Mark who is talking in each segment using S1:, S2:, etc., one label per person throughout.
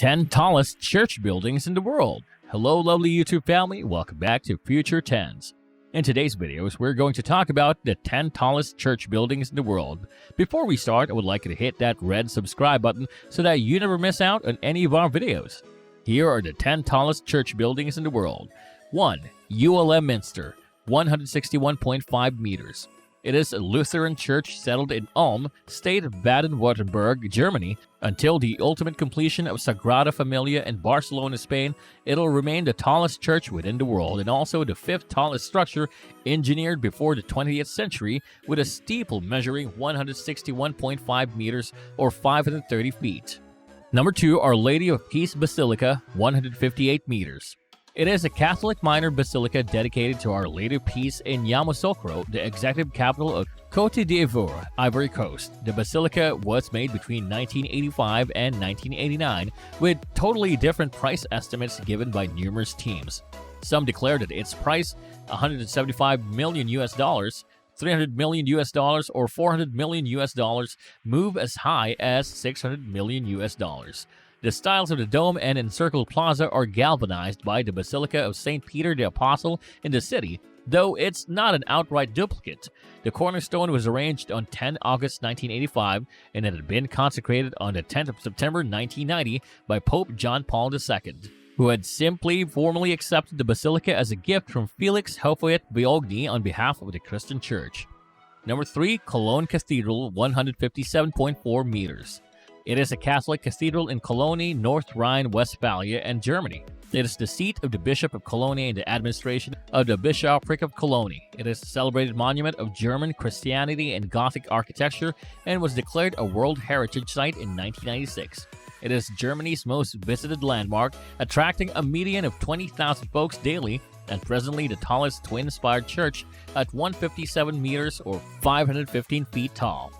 S1: 10 tallest church buildings in the world. Hello lovely YouTube family, welcome back to Future 10s. In today's videos, we're going to talk about the 10 tallest church buildings in the world. Before we start, I would like you to hit that red subscribe button so that you never miss out on any of our videos. Here are the 10 tallest church buildings in the world. 1. ULM Minster, 161.5 meters. It is a Lutheran church settled in Ulm, state of Baden-Württemberg, Germany. Until the ultimate completion of Sagrada Familia in Barcelona, Spain, it'll remain the tallest church within the world and also the 5th tallest structure engineered before the 20th century, with a steeple measuring 161.5 meters or 530 feet. Number 2, Our Lady of Peace Basilica, 158 meters. It is a Catholic minor basilica dedicated to Our Lady of Peace in Yamoussoukro, the executive capital of Côte d'Ivoire, Ivory Coast. The basilica was made between 1985 and 1989, with totally different price estimates given by numerous teams. Some declare that its price, $175 million US, $300 million US, or $400 million US, move as high as $600 million US. The styles of the dome and encircled plaza are galvanized by the Basilica of St. Peter the Apostle in the city, though it's not an outright duplicate. The cornerstone was arranged on 10 August 1985 and it had been consecrated on the 10th of September 1990 by Pope John Paul II, who had simply formally accepted the basilica as a gift from Felix Houphouët-Boigny on behalf of the Christian Church. Number 3, Cologne Cathedral, 157.4 meters. It is a Catholic cathedral in Cologne, North Rhine-Westphalia, and Germany. It is the seat of the Bishop of Cologne and the administration of the Bishopric of Cologne. It is a celebrated monument of German Christianity and Gothic architecture and was declared a World Heritage Site in 1996. It is Germany's most visited landmark, attracting a median of 20,000 folks daily, and presently the tallest twin-spired church at 157 meters or 515 feet tall.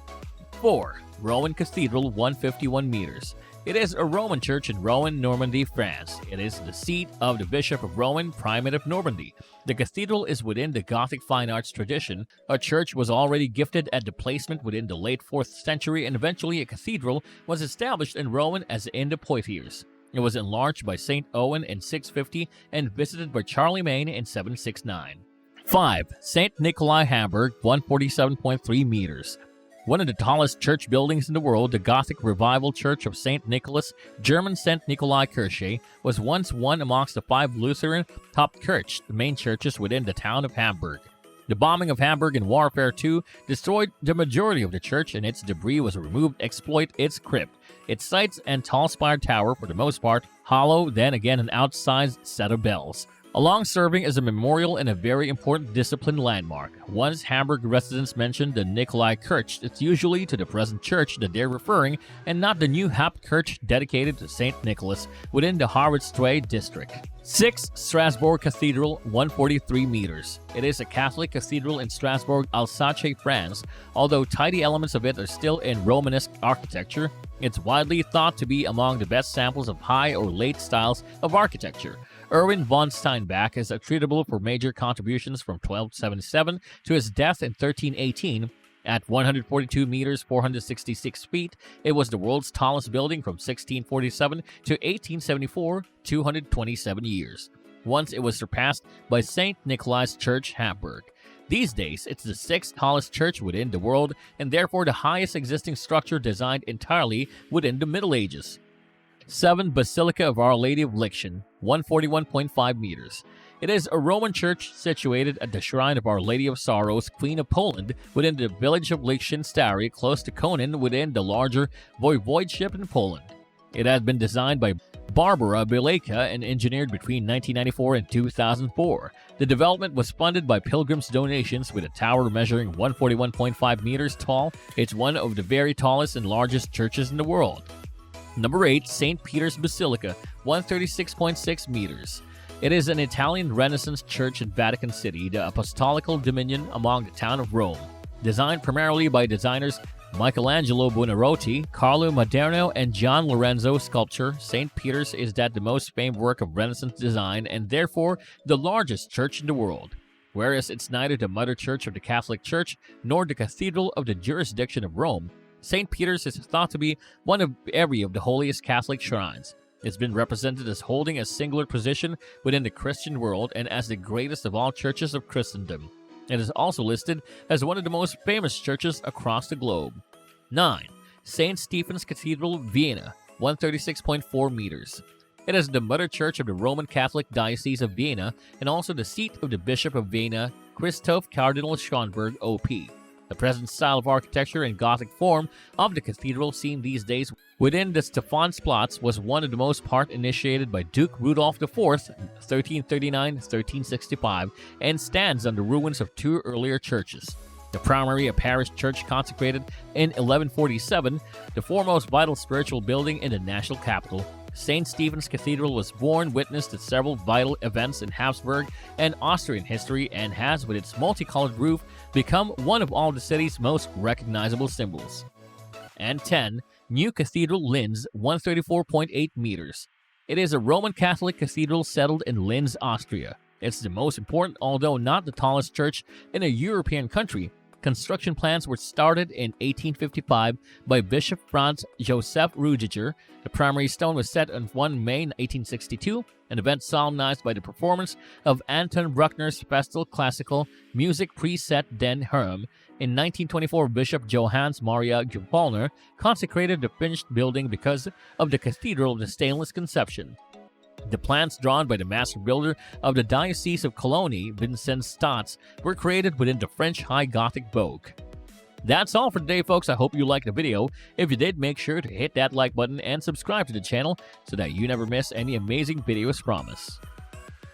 S1: 4. Rouen Cathedral, 151 meters. It is a Roman church in Rouen, Normandy, France. It is the seat of the Bishop of Rouen, Primate of Normandy. The cathedral is within the Gothic fine arts tradition. A church was already gifted at the placement within the late 4th century, and eventually a cathedral was established in Rouen as in the Poitiers. It was enlarged by St. Owen in 650 and visited by Charlemagne in 769. 5. St. Nikolai Hamburg, 147.3 meters. One of the tallest church buildings in the world, the Gothic Revival Church of St. Nicholas, German St. Nikolai Kirche, was once one amongst the 5 Lutheran Hauptkirche, the main churches within the town of Hamburg. The bombing of Hamburg in Warfare II destroyed the majority of the church, and its debris was removed to exploit its crypt. Its sides and tall-spired tower, for the most part, hollow, then again an outsized set of bells, along serving as a memorial and a very important discipline landmark. Once Hamburg residents mention the Nikolai Kirche, it's usually to the present church that they're referring and not the new Hauptkirche dedicated to St. Nicholas within the Hartwig district. 6. Strasbourg Cathedral, 143 meters. It is a Catholic cathedral in Strasbourg, Alsace, France. Although tidy elements of it are still in Romanesque architecture, it's widely thought to be among the best samples of high or late styles of architecture. Erwin von Steinbach is attributable for major contributions from 1277 to his death in 1318. At 142 meters, 466 feet, it was the world's tallest building from 1647 to 1874, 227 years. Once it was surpassed by St. Nikolai's Church, Hamburg. These days, it's the 6th tallest church within the world and therefore the highest existing structure designed entirely within the Middle Ages. 7. Basilica of Our Lady of Lichten, 141.5 meters. It is a Roman church situated at the shrine of Our Lady of Sorrows, Queen of Poland, within the village of Lichten Stary, close to Konin, within the larger voivodeship in Poland. It had been designed by Barbara Bielaka and engineered between 1994 and 2004. The development was funded by pilgrims' donations, with a tower measuring 141.5 meters tall. It's one of the very tallest and largest churches in the world. Number 8, St. Peter's Basilica, 136.6 meters. It is an Italian Renaissance church in Vatican City, the apostolical dominion among the town of Rome. Designed primarily by designers Michelangelo Buonarroti, Carlo Maderno, and Gian Lorenzo Sculpture, St. Peter's is the most famed work of Renaissance design and therefore the largest church in the world. Whereas it's neither the mother church of the Catholic Church nor the cathedral of the jurisdiction of Rome, St. Peter's is thought to be one of every of the holiest Catholic shrines. It's been represented as holding a singular position within the Christian world and as the greatest of all churches of Christendom. It is also listed as one of the most famous churches across the globe. 9. St. Stephen's Cathedral, Vienna, 136.4 meters. It is the mother church of the Roman Catholic Diocese of Vienna and also the seat of the Bishop of Vienna, Christoph Cardinal Schönberg, OP. The present style of architecture and Gothic form of the cathedral seen these days within the Stephansplatz was one of the most part initiated by Duke Rudolf IV, 1339-1365, and stands on the ruins of two earlier churches. The primary, a parish church consecrated in 1147, the foremost vital spiritual building in the national capital. St. Stephen's Cathedral was born witness to several vital events in Habsburg and Austrian history and has, with its multicolored roof, become one of all the city's most recognizable symbols. And 10. New Cathedral, Linz, 134.8 meters. It is a Roman Catholic cathedral settled in Linz, Austria. It's the most important, although not the tallest church in a European country. Construction plans were started in 1855 by Bishop Franz Joseph Rudiger. The primary stone was set on 1 May 1862, an event solemnized by the performance of Anton Bruckner's Festal Classical Music Preset den Herm. In 1924, Bishop Johannes Maria Gepolner consecrated the finished building because of the Cathedral of the Stainless Conception. The plans drawn by the master builder of the Diocese of Cologne, Vincent Stotz, were created within the French High Gothic Vogue. That's all for today, folks. I hope you liked the video. If you did, make sure to hit that like button and subscribe to the channel so that you never miss any amazing videos from us.